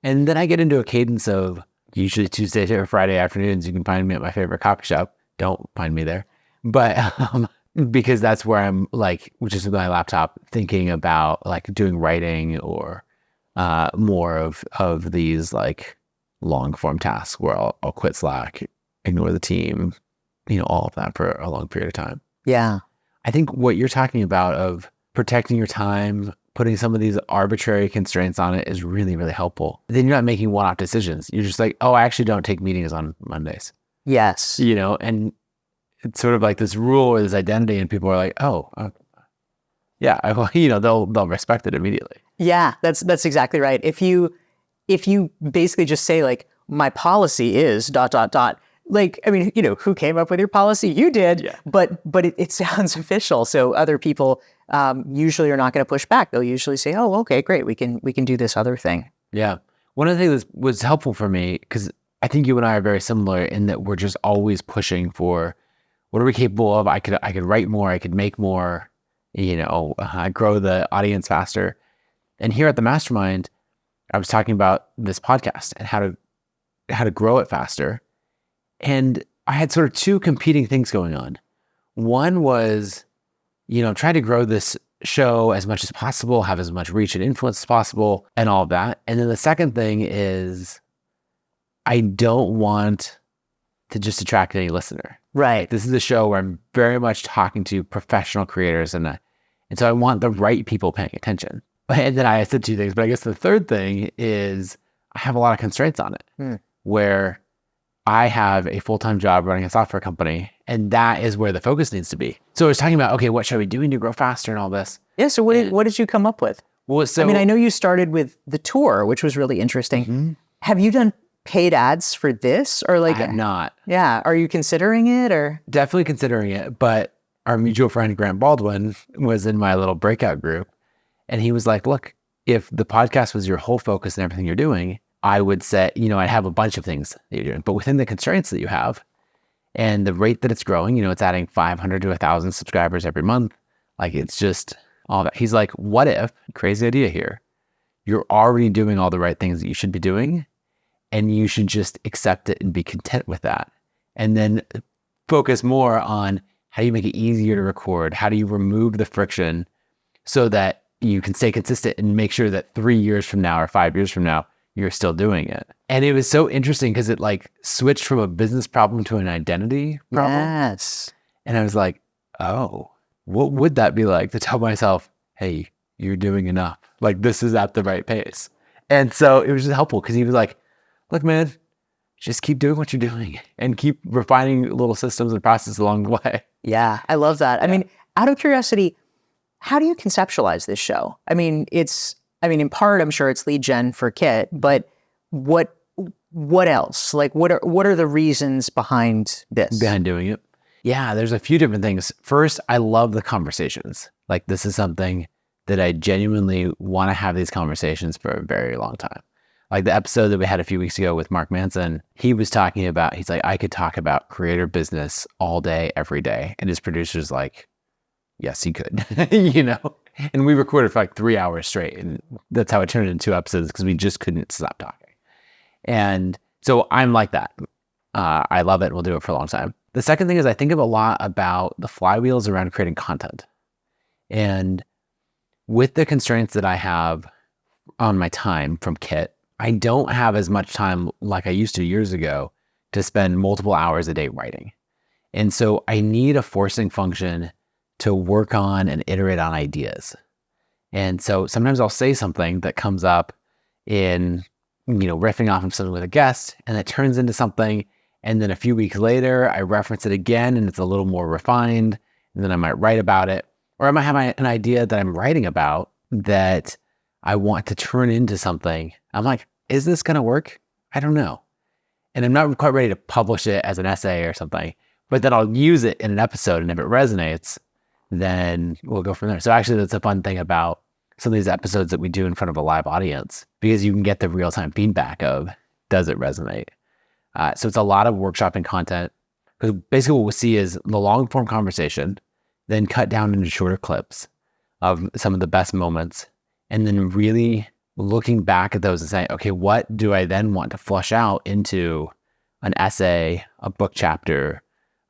And then I get into a cadence of usually Tuesday or Friday afternoons. You can find me at my favorite coffee shop. Don't find me there. But because that's where I'm like, just with my laptop, thinking about like doing writing or more of these like long form tasks where I'll quit Slack, ignore the team, all of that for a long period of time. Yeah. I think what you're talking about of protecting your time, putting some of these arbitrary constraints on it is really, really helpful. Then you're not making one-off decisions. You're just like, oh, I actually don't take meetings on Mondays. Yes. And it's sort of like this rule or this identity, and people are like, oh, yeah, they'll respect it immediately. Yeah, that's exactly right. If you basically just say like, my policy is ... Like, I mean, who came up with your policy? You did, yeah. but it sounds official. So other people usually are not going to push back. They'll usually say, oh, okay, great. We can do this other thing. Yeah. One of the things that was helpful for me, because I think you and I are very similar in that we're just always pushing for what are we capable of? I could write more. I could make more, grow the audience faster. And here at the Mastermind, I was talking about this podcast and how to grow it faster. And I had sort of two competing things going on. One was, trying to grow this show as much as possible, have as much reach and influence as possible, and all of that. And then the second thing is, I don't want to just attract any listener. Right. This is a show where I'm very much talking to professional creators, and so I want the right people paying attention. And then I said two things, but I guess the third thing is I have a lot of constraints on it, where I have a full-time job running a software company, and that is where the focus needs to be. So I was talking about, okay, what should we do to grow faster and all this? Yeah. So what did you come up with? Well, so I mean, I know you started with the tour, which was really interesting. Mm-hmm. Have you done paid ads for this, or like? I have not. Yeah. Are you considering it, or? Definitely considering it, but our mutual friend Grant Baldwin was in my little breakout group, and he was like, look, if the podcast was your whole focus and everything you're doing, I would say, I'd have a bunch of things that you're doing, but within the constraints that you have and the rate that it's growing, it's adding 500 to 1,000 subscribers every month. Like, it's just all that. He's like, what if, crazy idea here, you're already doing all the right things that you should be doing, and you should just accept it and be content with that. And then focus more on how do you make it easier to record? How do you remove the friction so that you can stay consistent and make sure that 3 years from now or 5 years from now, you're still doing it. And it was so interesting because it like switched from a business problem to an identity problem. Yes. And I was like, oh, what would that be like to tell myself, hey, you're doing enough. Like, this is at the right pace. And so it was just helpful because he was like, look, man, just keep doing what you're doing and keep refining little systems and processes along the way. Yeah, I love that. Yeah. I mean, out of curiosity, how do you conceptualize this show? I mean, in part, I'm sure it's lead gen for Kit, but what else? Like, what are the reasons behind this? Behind doing it? Yeah, there's a few different things. First, I love the conversations. Like, this is something that I genuinely want to have these conversations for a very long time. Like the episode that we had a few weeks ago with Mark Manson, he was talking about, he's like, I could talk about creator business all day, every day. And his producer's like, yes, he could, And we recorded for like 3 hours straight. And that's how it turned into 2 episodes, because we just couldn't stop talking. And so I'm like that. I love it. And we'll do it for a long time. The second thing is I think of a lot about the flywheels around creating content. And with the constraints that I have on my time from Kit, I don't have as much time like I used to years ago to spend multiple hours a day writing. And so I need a forcing function to work on and iterate on ideas. And so sometimes I'll say something that comes up in, riffing off of something with a guest, and it turns into something. And then a few weeks later, I reference it again and it's a little more refined. And then I might write about it. Or I might have an idea that I'm writing about that I want to turn into something. I'm like, is this going to work? I don't know. And I'm not quite ready to publish it as an essay or something, but then I'll use it in an episode. And if it resonates, then we'll go from there. So actually, that's a fun thing about some of these episodes that we do in front of a live audience, because you can get the real-time feedback of, does it resonate? So it's a lot of workshopping content, because basically what we'll see is the long-form conversation, then cut down into shorter clips of some of the best moments, and then really looking back at those and saying, okay, what do I then want to flush out into an essay, a book chapter,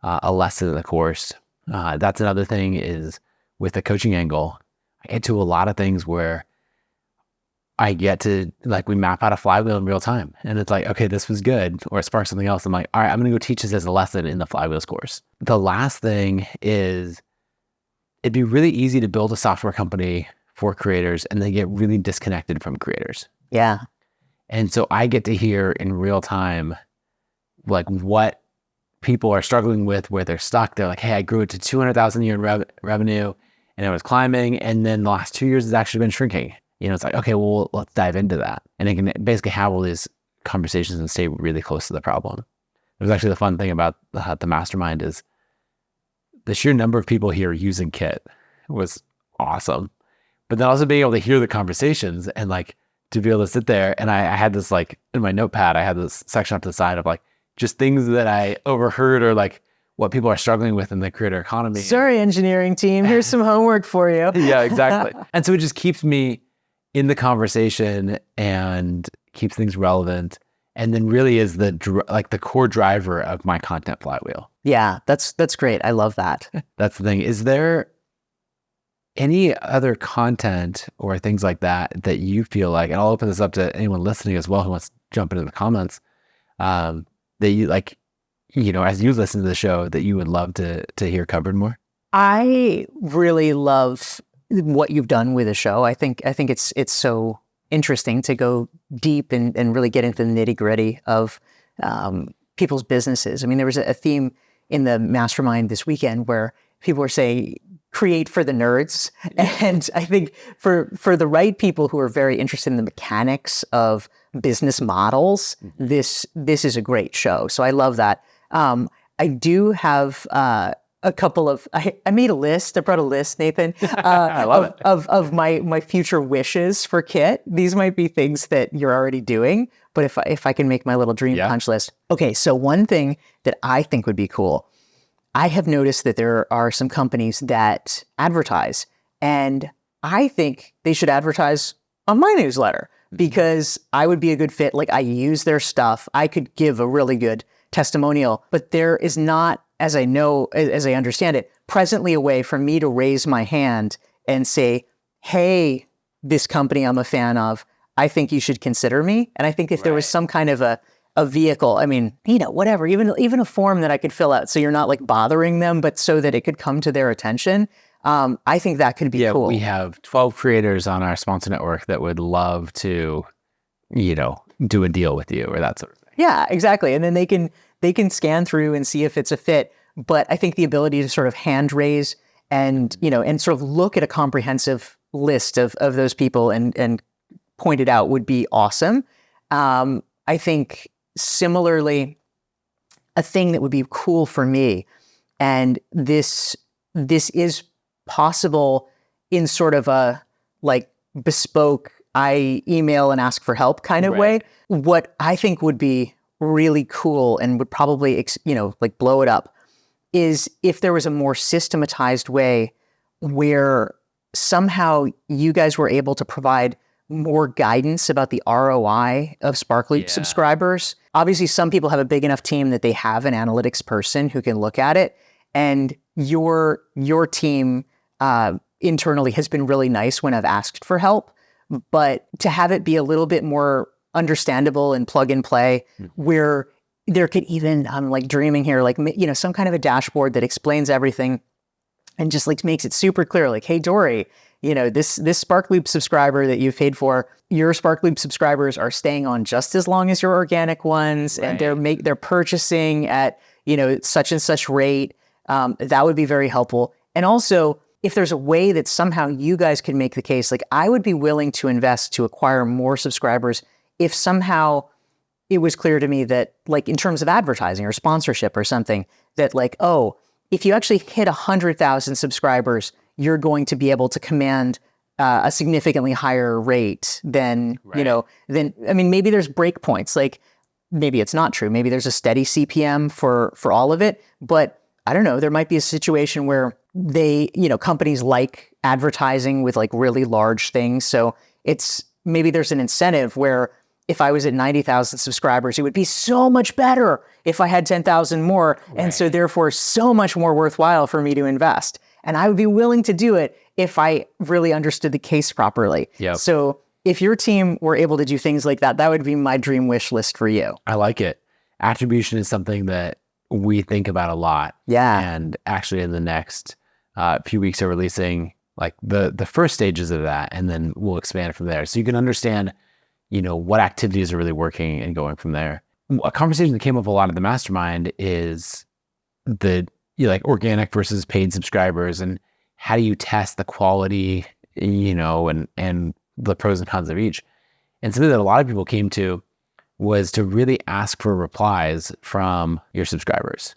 a lesson in the course? That's another thing is with the coaching angle, I get to a lot of things where I get to, we map out a flywheel in real time. And it's like, okay, this was good, or it sparks something else. I'm like, all right, I'm going to go teach this as a lesson in the flywheels course. The last thing is, it'd be really easy to build a software company for creators and they get really disconnected from creators. Yeah. And so I get to hear in real time, what people are struggling with, where they're stuck. They're like, hey, I grew it to 200,000 a year in revenue and it was climbing. And then the last 2 years it's actually been shrinking. It's like, okay, well, let's dive into that. And it can basically have all these conversations and stay really close to the problem. There's actually the fun thing about the Mastermind is the sheer number of people here using Kit was awesome. But then also being able to hear the conversations and to be able to sit there. And I had this in my notepad, I had this section up to the side of just things that I overheard or what people are struggling with in the creator economy. Sorry, engineering team, here's some homework for you. Yeah, exactly. And so it just keeps me in the conversation and keeps things relevant. And then really is the core driver of my content flywheel. Yeah, that's great. I love that. That's the thing. Is there any other content or things like that you feel like, and I'll open this up to anyone listening as well who wants to jump into the comments, that you as you listen to the show, that you would love to hear covered more? I really love what you've done with the show. I think it's so interesting to go deep and really get into the nitty-gritty of people's businesses. I mean, there was a theme in the Mastermind this weekend where people were saying, create for the nerds. And I think for the right people who are very interested in the mechanics of business models, this is a great show. So I love that. I do have a couple of, I made a list. I brought a list, Nathan. I love it. Of my future wishes for Kit. These might be things that you're already doing, but if I can make my little dream punch list. Okay, so one thing that I think would be cool, I have noticed that there are some companies that advertise, and I think they should advertise on my newsletter because I would be a good fit. I use their stuff. I could give a really good testimonial, but there is not, as I understand it, presently a way for me to raise my hand and say, hey, this company I'm a fan of, I think you should consider me. And I think if there was some kind of a vehicle, whatever, even a form that I could fill out so you're not bothering them, but so that it could come to their attention. I think that could be cool. We have 12 creators on our sponsor network that would love to, do a deal with you or that sort of thing. Yeah, exactly. And then they can scan through and see if it's a fit. But I think the ability to sort of hand raise and, and sort of look at a comprehensive list of those people and point it out would be awesome. I think similarly, a thing that would be cool for me, and this is possible in sort of a bespoke, I email and ask for help kind of way. What I think would be really cool and would probably, blow it up is if there was a more systematized way where somehow you guys were able to provide more guidance about the ROI of Sparkloop subscribers. Obviously, some people have a big enough team that they have an analytics person who can look at it. And your team internally has been really nice when I've asked for help. But to have it be a little bit more understandable and plug and play, where there could even, I'm like dreaming here, like, some kind of a dashboard that explains everything and just like makes it super clear, like, hey, Dorie, this Sparkloop subscriber that you've paid for, your Sparkloop subscribers are staying on just as long as your organic ones, right. And they're purchasing at, such and such rate. That would be very helpful. And also, if there's a way that somehow you guys can make the case, like, I would be willing to invest to acquire more subscribers if somehow it was clear to me that, like, in terms of advertising or sponsorship or something, that like, oh, if you actually hit 100,000 subscribers, you're going to be able to command a significantly higher rate than, right. Maybe there's breakpoints. Like, maybe it's not true. Maybe there's a steady CPM for all of it. But I don't know, there might be a situation where companies like advertising with like really large things. So maybe there's an incentive where if I was at 90,000 subscribers, it would be so much better if I had 10,000 more. Right. And so therefore so much more worthwhile for me to invest. And I would be willing to do it if I really understood the case properly. Yep. So if your team were able to do things like that, that would be my dream wish list for you. I like it. Attribution is something that we think about a lot. Yeah. And actually in the next few weeks are releasing like the first stages of that, and then we'll expand from there. So you can understand what activities are really working and going from there. A conversation that came up a lot at the Mastermind is like organic versus paid subscribers, and how do you test the quality, and the pros and cons of each. And something that a lot of people came to was to really ask for replies from your subscribers.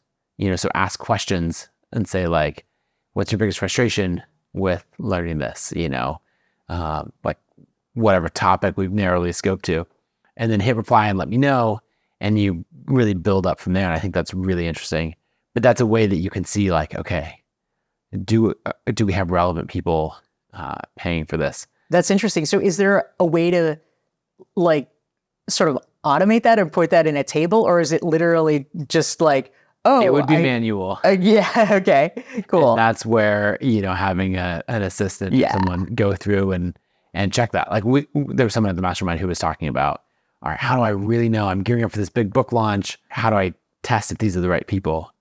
So ask questions and say like, what's your biggest frustration with learning this? Like, whatever topic we've narrowly scoped to, and then hit reply and let me know. And you really build up from there. And I think that's really interesting. But that's a way that you can see like, okay, do we have relevant people paying for this? That's interesting. So is there a way to like sort of automate that or put that in a table, or is it literally just like, oh, it would be manual. Yeah. Okay. Cool. And that's where, having an assistant, someone go through and check that. Like there was someone at the Mastermind who was talking about, all right, how do I really know I'm gearing up for this big book launch? How do I test if these are the right people?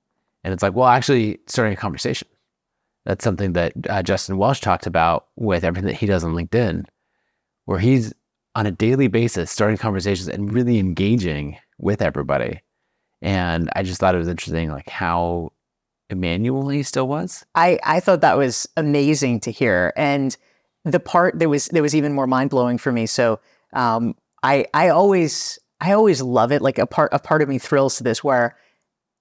And it's like, well, actually starting a conversation. That's something that Justin Welsh talked about with everything that he does on LinkedIn, where he's on a daily basis starting conversations and really engaging with everybody. And I just thought it was interesting, like how manual he still was. I thought that was amazing to hear. And the part that was even more mind blowing for me. So I always love it. Like a part of me thrills to this, where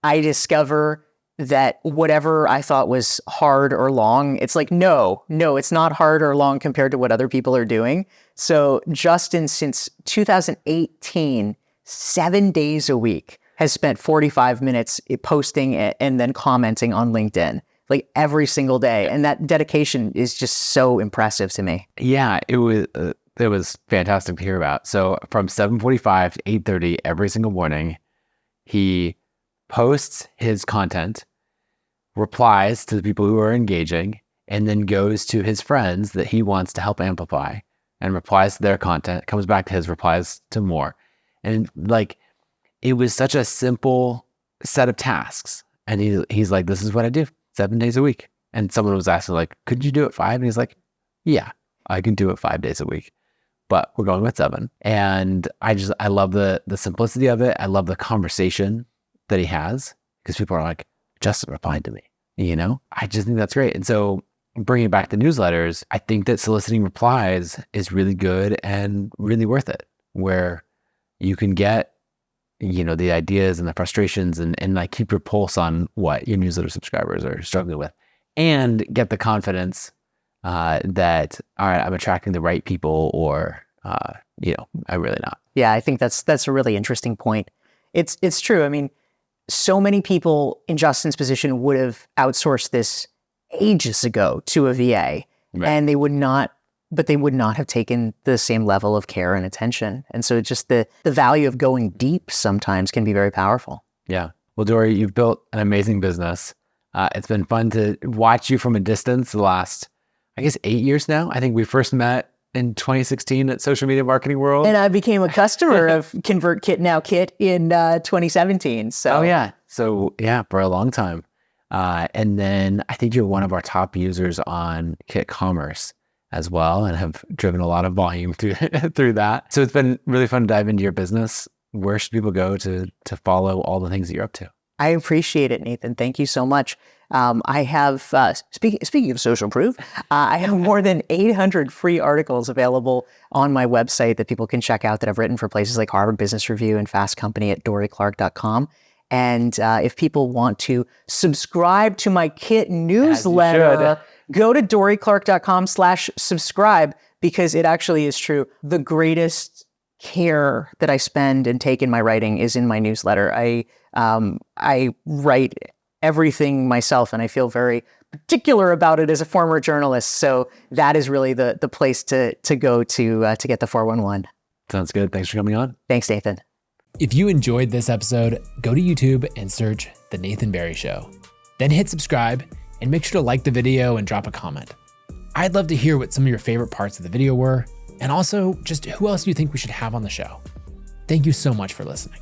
I discover that whatever I thought was hard or long, it's like, no, it's not hard or long compared to what other people are doing. So Justin, since 2018, 7 days a week, has spent 45 minutes posting and then commenting on LinkedIn, like every single day. And that dedication is just so impressive to me. Yeah, it was fantastic to hear about. So from 7:45 to 8:30 every single morning, he posts his content, replies to the people who are engaging, and then goes to his friends that he wants to help amplify and replies to their content, comes back to his replies to more. And like, it was such a simple set of tasks. And he's like, this is what I do 7 days a week. And someone was asking like, could you do it 5? And he's like, yeah, I can do it 5 days a week, but we're going with 7. And I love the simplicity of it. I love the conversation that he has, because people are like, Justin replied to me, I just think that's great. And so bringing back the newsletters, I think that soliciting replies is really good and really worth it, where you can get, the ideas and the frustrations and like keep your pulse on what your newsletter subscribers are struggling with, and get the confidence that, all right, I'm attracting the right people, or, I'm really not. Yeah, I think that's a really interesting point. It's true. I mean, so many people in Justin's position would have outsourced this ages ago to a VA, right. And they would not but they would not have taken the same level of care and attention. And so just the value of going deep sometimes can be very powerful. Yeah. Well, Dorie, you've built an amazing business. It's been fun to watch you from a distance the last, I guess, 8 years now. I think we first met in 2016 at Social Media Marketing World. And I became a customer of ConvertKit Now Kit in 2017. So. Oh, yeah. So, yeah, for a long time. And then I think you're one of our top users on Kit Commerce as well, and have driven a lot of volume through that. So it's been really fun to dive into your business. Where should people go to follow all the things that you're up to? I appreciate it, Nathan. Thank you so much. I have, speaking of social proof, I have more than 800 free articles available on my website that people can check out that I've written for places like Harvard Business Review and Fast Company at DorieClark.com. And if people want to subscribe to my Kit newsletter, go to DorieClark.com/subscribe, because it actually is true. The greatest care that I spend and take in my writing is in my newsletter. I write everything myself, and I feel very particular about it as a former journalist. So that is really the place to go to get the 411. Sounds good. Thanks for coming on. Thanks, Nathan. If you enjoyed this episode, go to YouTube and search The Nathan Barry Show. Then hit subscribe and make sure to like the video and drop a comment. I'd love to hear what some of your favorite parts of the video were, and also just who else you think we should have on the show. Thank you so much for listening.